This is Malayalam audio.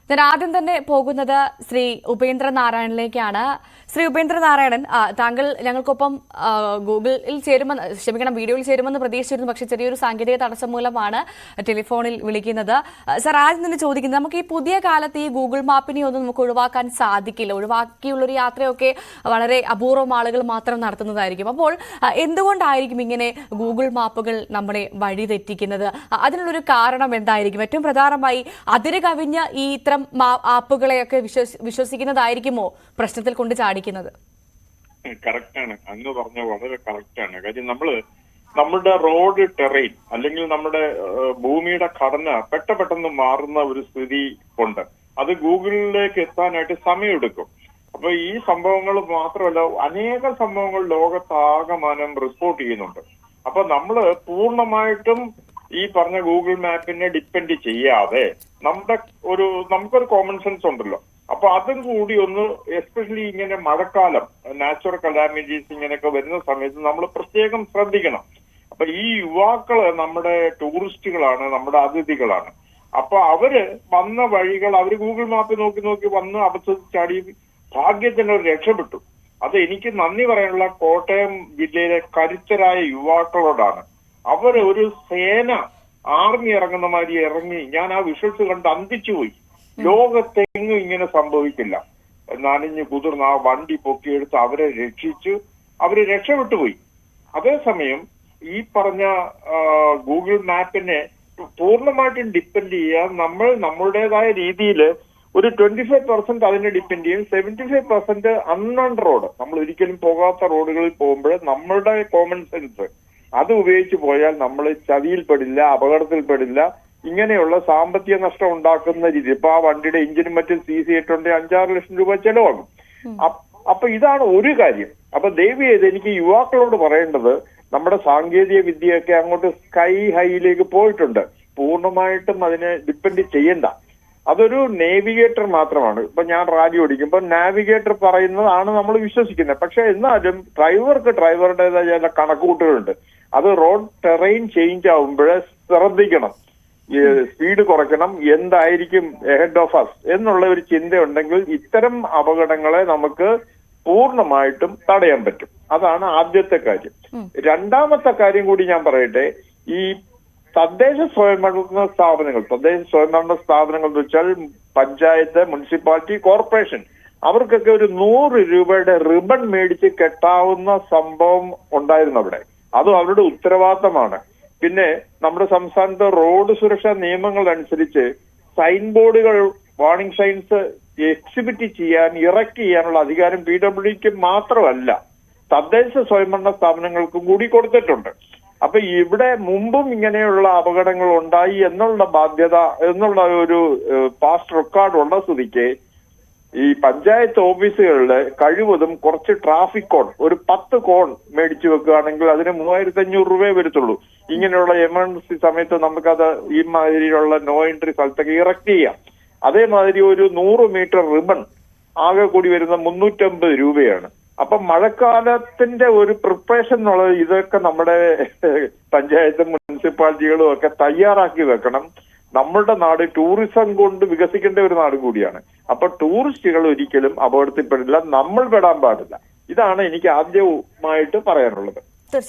ഞാൻ ആദ്യം തന്നെ പോകുന്നത് ശ്രീ ഉപേന്ദ്രനാരായണിലേക്കാണ്. ശ്രീ ഉപേന്ദ്രനാരായണൻ, താങ്കൾ ഞങ്ങൾക്കൊപ്പം ഗൂഗിളിൽ ചേരുമെന്ന്, വീഡിയോയിൽ ചേരുമെന്ന് പ്രതീക്ഷിച്ചിരുന്നു. പക്ഷേ ചെറിയൊരു സാങ്കേതിക തടസ്സം മൂലമാണ് ടെലിഫോണിൽ വിളിക്കുന്നത്. സർ, ആദ്യം തന്നെ ചോദിക്കുന്നത്, നമുക്ക് ഈ പുതിയ കാലത്ത് ഈ ഗൂഗിൾ മാപ്പിനെ ഒന്നും നമുക്ക് ഒഴിവാക്കാൻ സാധിക്കില്ല. ഒഴിവാക്കിയുള്ളൊരു യാത്രയൊക്കെ വളരെ അപൂർവം ആളുകൾ മാത്രം നടത്തുന്നതായിരിക്കും. അപ്പോൾ എന്തുകൊണ്ടായിരിക്കും ഇങ്ങനെ ഗൂഗിൾ മാപ്പുകൾ നമ്മളെ വഴിതെറ്റിക്കുന്നത്? അതിനുള്ളൊരു കാരണം എന്തായിരിക്കും? ഏറ്റവും പ്രധാനമായി അതിര് കവിഞ്ഞ ഈ ഇത്തരം ആപ്പുകളെയൊക്കെ വിശ്വസിക്കുന്നതായിരിക്കുമോ പ്രശ്നത്തിൽ കൊണ്ട് ചാടിക്കുന്നത്? കറക്റ്റാണ്, അങ്ങ് പറഞ്ഞ വളരെ കറക്റ്റാണ്. കാര്യം നമ്മുടെ റോഡ് ടെറൈൻ അല്ലെങ്കിൽ നമ്മുടെ ഭൂമിയുടെ ഘടന പെട്ടെന്ന് മാറുന്ന ഒരു സ്ഥിതി ഉണ്ട്. അത് ഗൂഗിളിലേക്ക് എത്താനായിട്ട് സമയമെടുക്കും. അപ്പൊ ഈ സംഭവങ്ങൾ മാത്രമല്ല, അനേക സംഭവങ്ങൾ ലോകത്താകമാനം റിപ്പോർട്ട് ചെയ്യുന്നുണ്ട്. അപ്പൊ നമ്മള് പൂർണ്ണമായിട്ടും ഈ പറഞ്ഞ ഗൂഗിൾ മാപ്പിനെ ഡിപ്പെൻഡ് ചെയ്യാതെ നമുക്കൊരു കോമൺ സെൻസ് ഉണ്ടല്ലോ. അപ്പൊ അതും കൂടി ഒന്ന്, എസ്പെഷ്യലി ഇങ്ങനെ മഴക്കാലം, നാച്ചുറൽ കലാമിറ്റീസ് ഇങ്ങനെയൊക്കെ വരുന്ന സമയത്ത് നമ്മൾ പ്രത്യേകം ശ്രദ്ധിക്കണം. അപ്പൊ ഈ യുവാക്കള് നമ്മുടെ ടൂറിസ്റ്റുകളാണ്, നമ്മുടെ അതിഥികളാണ്. അപ്പൊ അവര് വന്ന വഴികൾ അവര് ഗൂഗിൾ മാപ്പ് നോക്കി വന്ന് അബദ്ധത്തിൽ ചാടി ഭാഗ്യത്തിന് രക്ഷപ്പെട്ടു. അത് എനിക്ക് നന്ദി പറയാനുള്ള കോട്ടയം ജില്ലയിലെ കരുത്തരായ യുവാക്കളോടാണ്. അവര് ഒരു സേന, ആർമി ഇറങ്ങുന്ന മാതിരി ഇറങ്ങി, ഞാൻ ആ വിഷ്വൽസ് കണ്ട് അന്തിച്ചുപോയി. ലോകത്തെങ്ങും ഇങ്ങനെ സംഭവിക്കില്ല. നനഞ്ഞു കുതിർന്ന് ആ വണ്ടി പൊക്കിയെടുത്ത് അവരെ അവര് രക്ഷപ്പെട്ടുപോയി. അതേസമയം ഈ പറഞ്ഞ ഗൂഗിൾ മാപ്പിനെ പൂർണ്ണമായിട്ടും ഡിപ്പെൻഡ് ചെയ്യാൻ നമ്മളുടേതായ രീതിയിൽ ഒരു 25% അതിനെ ഡിപ്പെൻഡ് ചെയ്യും. 75% അൺനോൺ റോഡ്, നമ്മൾ ഒരിക്കലും പോകാത്ത റോഡുകളിൽ പോകുമ്പോൾ നമ്മളുടെ കോമൺ സെൻസ് അത് ഉപയോഗിച്ച് പോയാൽ നമ്മൾ ചതിയിൽപ്പെടില്ല, അപകടത്തിൽപ്പെടില്ല. ഇങ്ങനെയുള്ള സാമ്പത്തിക നഷ്ടം ഉണ്ടാക്കുന്ന രീതി, ഇപ്പൊ ആ വണ്ടിയുടെ എഞ്ചിനും മറ്റും സീസ് ചെയ്തിട്ടുണ്ടെങ്കിൽ 5-6 ലക്ഷം രൂപ ചെലവാകും. അപ്പൊ ഇതാണ് ഒരു കാര്യം. അപ്പൊ ദയവ് ചെയ്ത് എനിക്ക് യുവാക്കളോട് പറയേണ്ടത്, നമ്മുടെ സാങ്കേതിക വിദ്യയൊക്കെ അങ്ങോട്ട് സ്കൈ ഹൈയിലേക്ക് പോയിട്ടുണ്ട്. പൂർണ്ണമായിട്ടും അതിനെ ഡിപ്പെൻഡ് ചെയ്യണ്ട. അതൊരു നേവിഗേറ്റർ മാത്രമാണ്. ഇപ്പൊ ഞാൻ റാലി ഓടിക്കുമ്പോൾ നാവിഗേറ്റർ പറയുന്നതാണ് നമ്മൾ വിശ്വസിക്കുന്നത്. പക്ഷെ എന്നാലും ഡ്രൈവറുടേതായ ചില കണക്കുകൂട്ടലുണ്ട്. അത് റോഡ് ടെറൈൻ ചേഞ്ച് ആവുമ്പോഴേ ശ്രദ്ധിക്കണം, സ്പീഡ് കുറയ്ക്കണം, എന്തായിരിക്കും എഹെഡ് ഓഫ് അസ് എന്നുള്ള ഒരു ചിന്തയുണ്ടെങ്കിൽ ഇത്തരം അപകടങ്ങളെ നമുക്ക് പൂർണ്ണമായിട്ടും തടയാൻ പറ്റും. അതാണ് ആദ്യത്തെ കാര്യം. രണ്ടാമത്തെ കാര്യം കൂടി ഞാൻ പറയട്ടെ. ഈ തദ്ദേശ സ്വയംഭരണ സ്ഥാപനങ്ങൾ എന്ന് വെച്ചാൽ പഞ്ചായത്ത്, മുനിസിപ്പാലിറ്റി, കോർപ്പറേഷൻ, അവർക്കൊക്കെ ഒരു 100 രൂപയുടെ റിബൺ മേടിച്ച് കെട്ടാവുന്ന സംഭവം ഉണ്ടായിരുന്നു അവിടെ. അതും അവരുടെ ഉത്തരവാദിത്തമാണ്. പിന്നെ നമ്മുടെ സംസ്ഥാനത്ത് റോഡ് സുരക്ഷാ നിയമങ്ങൾ അനുസരിച്ച് സൈൻ ബോർഡുകൾ, വാർണിംഗ് സൈൻസ് എക്സിബിറ്റ് ചെയ്യാൻ, ഇറക്ട് ചെയ്യാനുള്ള അധികാരം PWDക്ക് മാത്രമല്ല, തദ്ദേശ സ്വയംഭരണ സ്ഥാപനങ്ങൾക്കും കൂടി കൊടുത്തിട്ടുണ്ട്. അപ്പൊ ഇവിടെ മുമ്പും ഇങ്ങനെയുള്ള അപകടങ്ങൾ ഉണ്ടായി എന്നുള്ള ബാധ്യത, എന്നുള്ള ഒരു പാസ്റ്റ് റെക്കോർഡ് ഉള്ള സ്ഥിതിക്ക് ഈ പഞ്ചായത്ത് ഓഫീസുകളിൽ കഴിവതും കുറച്ച് ട്രാഫിക് കോൺ, ഒരു 10 കോൺ മേടിച്ചു വെക്കുകയാണെങ്കിൽ അതിന് 3500 രൂപയെ വരത്തുള്ളൂ. ഇങ്ങനെയുള്ള എമർജൻസി സമയത്ത് നമുക്കത് ഈ മാതിരിയുള്ള നോ എൻട്രി സ്ഥലത്തൊക്കെ ഇറക്ട് ചെയ്യാം. അതേമാതിരി ഒരു 100 മീറ്റർ റിബൺ ആകെ കൂടി വരുന്ന 350 രൂപയാണ്. അപ്പൊ മഴക്കാലത്തിന്റെ ഒരു പ്രിപ്പറേഷൻ എന്നുള്ളത് ഇതൊക്കെ നമ്മുടെ പഞ്ചായത്തും മുനിസിപ്പാലിറ്റികളും ഒക്കെ തയ്യാറാക്കി വെക്കണം. നമ്മളുടെ നാട് ടൂറിസം കൊണ്ട് വികസിക്കേണ്ട ഒരു നാട് കൂടിയാണ്. അപ്പൊ ടൂറിസ്റ്റുകൾ ഒരിക്കലും അപകടത്തിൽപ്പെടില്ല, നമ്മൾ പെടാൻ പാടില്ല. ഇതാണ് എനിക്ക് ആദ്യമായിട്ട് പറയാനുള്ളത്.